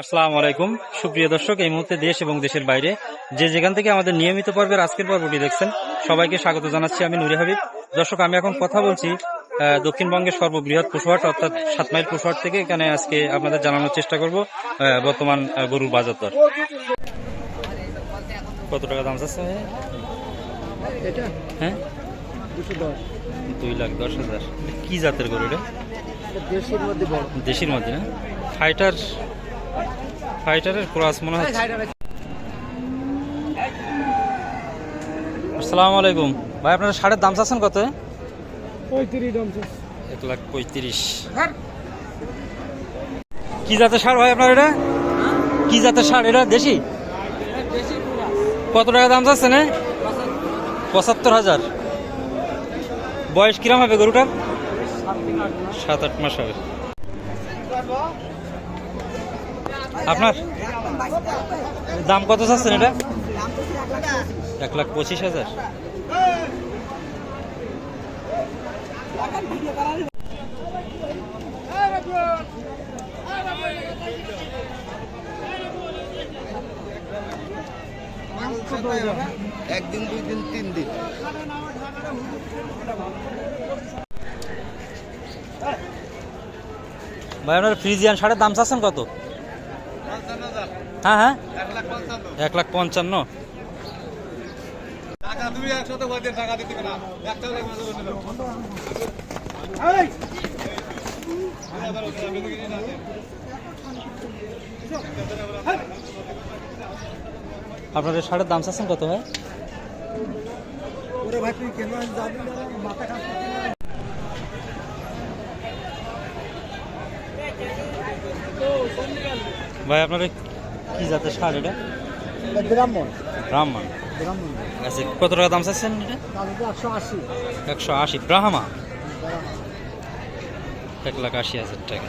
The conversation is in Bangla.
আসসালামু আলাইকুম সুপ্রিয় দর্শক, এই মুহূর্তে দেশ এবং দেশের বাইরে যে যেখান থেকে আমাদের নিয়মিত পর্বের আজকের পর্বটি দেখছেন সবাইকে স্বাগত জানাচ্ছি। আমি নুরি হাবিব। দর্শক, আমি এখন কথা বলছি দক্ষিণবঙ্গের সর্ববৃহৎ পশুহাট অর্থাৎ 7 মাইল পশুহাট থেকে। এখানে আজকে আপনাদের জানানোর চেষ্টা করব বর্তমান গরুর বাজার দর। কত টাকা দাম আছে? হ্যাঁ, 2,10,000। কি জাতের গরু এটা? দেশির মধ্যে না? ফাইটারের ক্রস মনে হচ্ছে। আসসালামু আলাইকুম ভাই, আপনারা ষাঁড়ের দাম চাচ্ছেন কত? 1,35,000। কি জাতের ষাঁড় ভাই আপনার এটা? কি জাতের ষাঁড় এটা? দেশি? কত টাকা দাম চাচ্ছেন? 75,000। বয়স কিরম হবে গরুটার? 7-8 মাস হবে। আপনার দাম কত চাচ্ছেন এটা? 1,25,000। একদিন, 2 দিন, 3 দিন। ভাই আপনার ফ্রিজিয়ান ষাঁড়ের দাম চাচ্ছেন কত? হ্যাঁ হ্যাঁ, 1,55,000। আপনাদের ষাঁড়ের দাম চাচ্ছেন কত ভাই? ভাই আপনার কি জাতের ষাঁড় এটা? ব্রাহ্মণ। আচ্ছা, কত টাকা দাম চাচ্ছেন এটা? 180। ব্রাহ্মা? 1,80,000 টাকা।